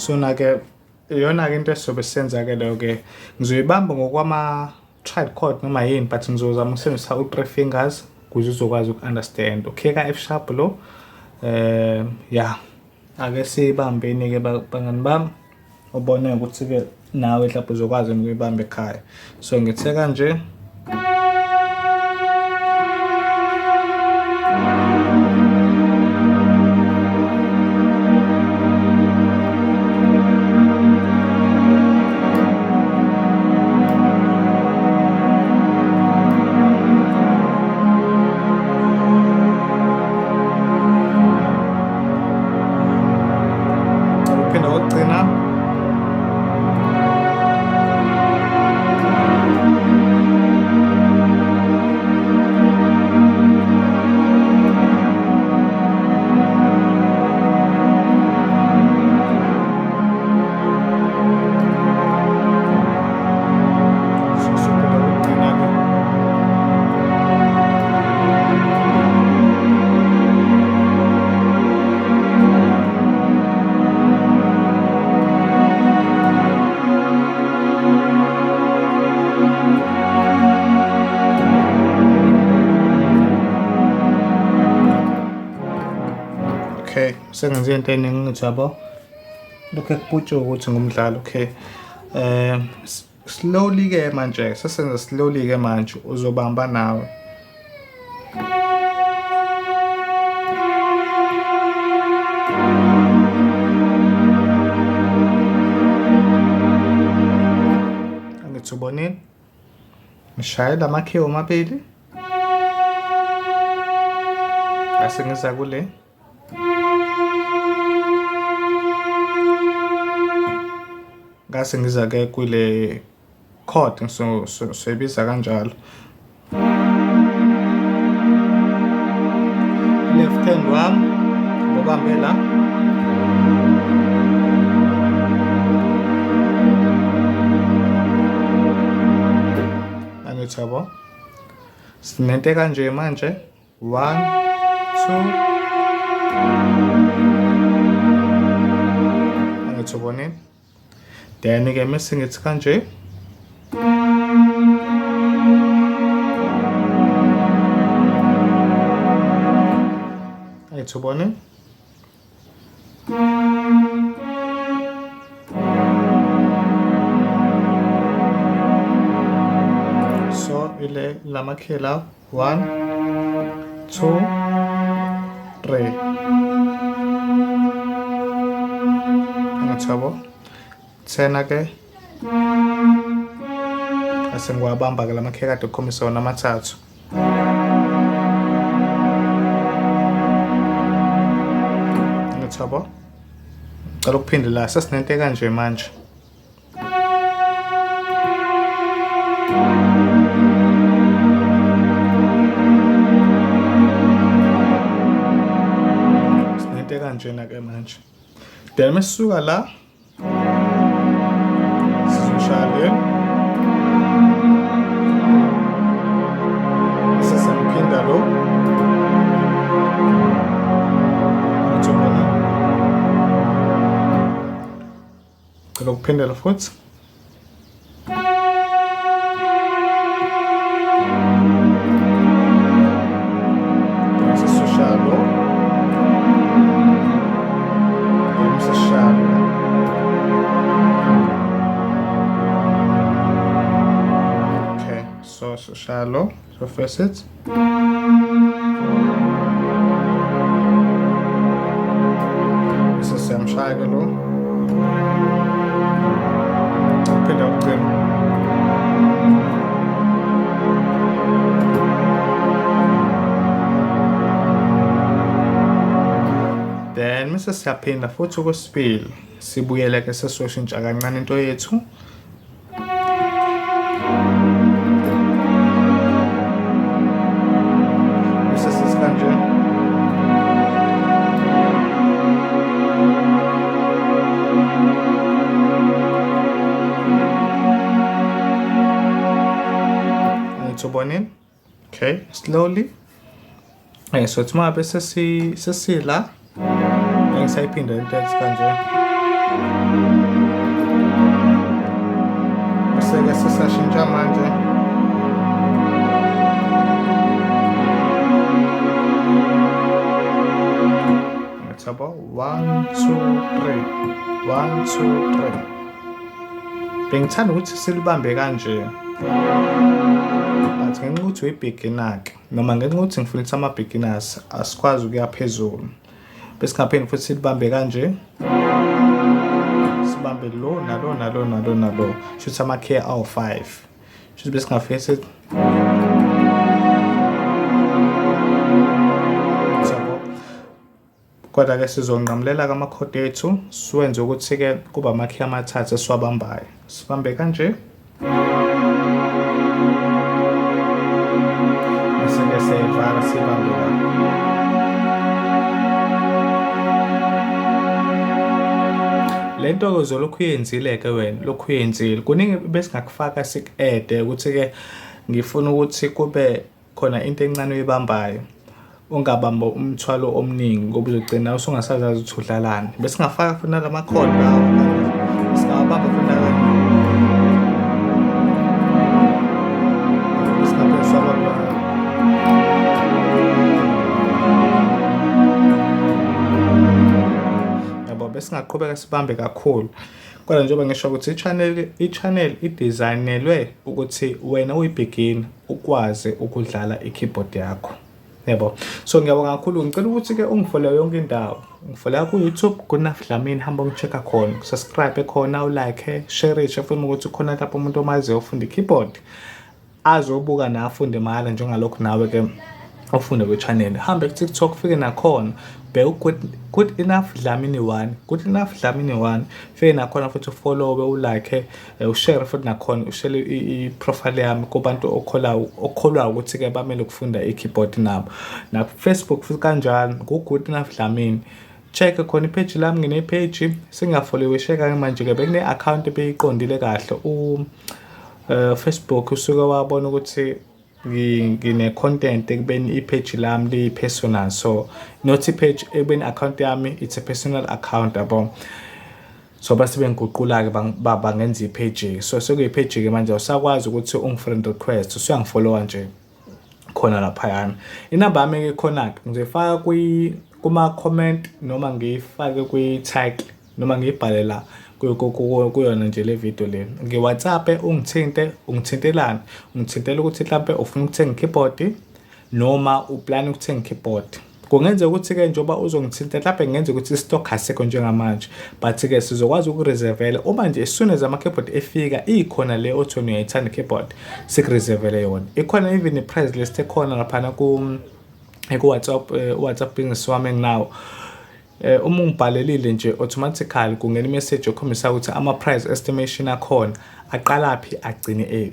Sona-ke iyona-ke into esizobe sisenza-ke leyo-ke ngizoyibamba ngokwama-triad chord noma yini but ngizozama ukusebenzisa u-3 fingers ukuze uzokwazi uku-understand. Okay ka F sharp lo. Yeah. Ake sibambeni-ke bangani bami ubone ukuthi-ke nawe mhlawumbe uzokwazi ukuyibamba ekhaya. So ngithe kanje. Uphinde ukugcina. Okay, sengenze into eningi ngithi yabo lokho ekuphutshuka ukuthi ngumdlalo. Okay, slowly ke manje sesenza slowly ke manje uzobamba nawe. Angithi ubonini ngishayela amakhewu amabili bese ngiza kule ngase ngiza-ke kule chord soyibiza kanjalo. Left hand wami ngobambe la. Angithi yabo sinente kanje manje 1 2 angithi ubonini. Then-ke mase ngithi kanje. Angithi ubone. So ile lamakhela 1 2 3. Angithi yabo. Thena-ke ase ngiwabamba-ke lamakheli kade ukhombisa wona amathathu. Angithi yabo ngicela ukuphinde la sesinento kanje manje. Sinento kanjena-ke manje. Then mesisuka la sizoshaye sesemphinda lo ngithobona ngicela ukuphindela futhi sesoshaye lo sesoshaye. So shallow, so first it. This is some shallow. Put up them. Then Mr. Sapinda futhi ukusibili sibuyele ke sesoshintsha kancane into yethu. Ubonini. Okay, slowly. So it's my best sesila. Ngisayiphinda into kanje. sashintsha manje. Ngithaba 1 2 3 1 2 3. Bengithanda ukuthi silibambe kanje. But ngenxa ukuthi uyi-beginner-ke noma ngenxa ukuthi ngifuna ukuthi ama-beginners asikwazi ukuya phezulu. Bese singaphinde futhi silibambe kanje. Sibambe lo nalo nalo nalo nalo. Shuthi ama-key awu-5. Shuthi bese singafike sithi kodwa-ke sizonqamulela kama-chord ethu siwenze ukuthi-ke kuba amakhi amathathu esiwabambayo. Sibambe kanje. Bese-ke siyayivala sibambe la. Le nto-ke uzolokhu uyenzile-ke wena, lokhu uyenzile. Kuningi besingakufaka siku-ede ukuthi-ke ngifuna ukuthi kube khona into encane oyibambayo. Ungabamba umthwalo omningi ngoba uzogcina usungasazazi ukuthi udlalani. Bese singafaka futhi nalama-chord lawo. Singawabamba futhi nakanye. Singaphinde siwabambe. Yabo bese singaqhubeka sibambe kakhulu. Kodwa njengoba ngisho ukuthi i-channel idesignelwe ukuthi wena uyi-beginner ukwazi ukudlala i-keyboard yakho. Yebo. So ngiyabonga kakhulu. Ngicela ukuthi-ke ungifollow yonke indawo. Ngifollow ku-YouTube Goodenough Dlamini, hamba ungi-check-a khona. Subscribe khona, u-like, share ufuna ukuthi khona lapho umuntu omaziyo ofunda i-keyboard azobuka na afunde mahhala njengalokho nawe-ke ufunde kwi-channel. Hambe ku-TikTok ufike nakhona. Good Enough Dlamini 1. Good Enough Dlamini 1. Fike nakhona futhi ufollow, u-like, ushare futhi nakhona, ushare i-profile yami kubantu okholwayo ukuthi-ke bamele ukufunda i-keyboard nabo. Na Facebook futhi kanjalo, Good Enough Dlamini. Check khona i-page lami, ngine-page singafollowishe kanje manje-ke bekune-account ebeyiqondile kahle. Facebook usuke wabona ukuthi ngine-content ekubeni i-page lami liyi-personal, so not i-page ekubeni account yami it's a personal account yabo. So base bengiguqula-ke bangenza i-page, so sekuyi-page-ke manje usakwazi ukuthi ungi-friend request, usuyangifollowa nje khona laphayana. Inamba yami-ke khona-ke ngizoyifaka kuma-comment noma ngiyifake kwi-tag noma ngiyibhale la kuyona nje le video le. Nge-WhatsApp ungithintelana, ungithintela ukuthi mhlampe ufuna ukuthenga i-keyboard noma uplan ukuthenga i-keyboard. Kungenzeka ukuthi-ke njengoba uzongithinta mhlampe ngenze ukuthi i-stock asekho njengamanje, but-ke sizokwazi ukureservela uma nje as soon as ama-keyboard efika ikhona le othi wena uyayithanda i-keyboard sikureservele yona. Ikhona even i-price list ekhona laphana ku-WhatsApp business wami enginawo. Uma ungibhalelile nje automatically kungena i-message ekhombisa ukuthi ama-price estimation akhona aqalaphi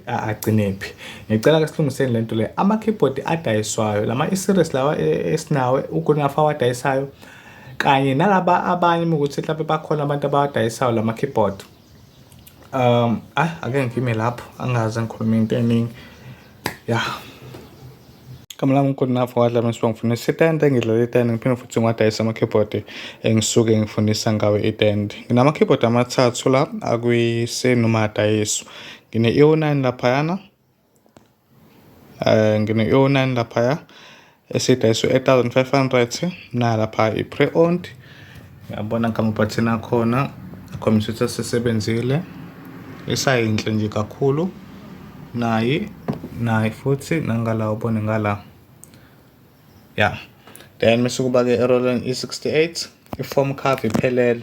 agcinephi. Ngicela-ke silungiseni le nto le. Ama-keyboard adayiswayo lama i-series lawa esinawe uGoodenough awadayisayo kanye nalaba abanye ukuthi mhlawumbe bakhona abantu abawadayisayo lama-keyboard. Ake ngime lapho angaze ngikhuluma into eningi. Yeah. Kama lami uGoodenough Dlamini ngifuna isitende, ngidlala itende, ngiphinde futhi ngiwadayisa ama-keyboard engisuke ngifundisa ngawo itende. Nginama-keyboard amathathu la noma adayiswa. Ngine-EO9 laphayana. Ngine-EO9 laphaya esidayiswa 8,500 nalapha i-pre-owned. Ngiyabona ngamabhathini akhona akhombisa ukuthi sesebenzile. Isayinhle nje kakhulu. Nayi futhi nangala ubone ngala. Yeah. Then mase kuba-ke i-Roland E68 i-foam cover iphelele.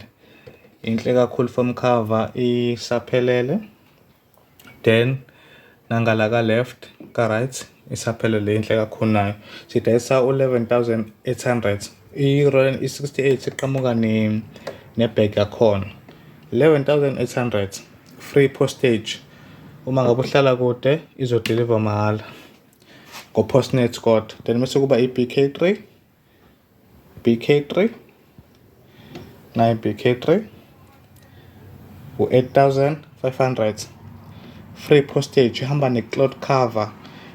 Inhle kakhulu foam cover isaphelele. Then nangala ka left ka right isaphelele inhle kakhulu nayo. Sidayisa u-11,800. I-Roland E68 iqhamuka ne-bag yakhona. 11,800 free postage. Uma ngabe uhlala kude izodeliver mahhala ngo-Postnet kodwa. Then mase kuba i-BK3 nayo i-BK3 u-8,500 free postage ihamba ne-cloth cover,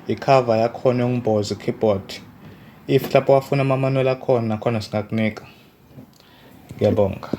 i-cover yakhona yongimboza keyboard. If lapho wafuna ama-manual akhona nakhona singakunika. Ngiyabonga.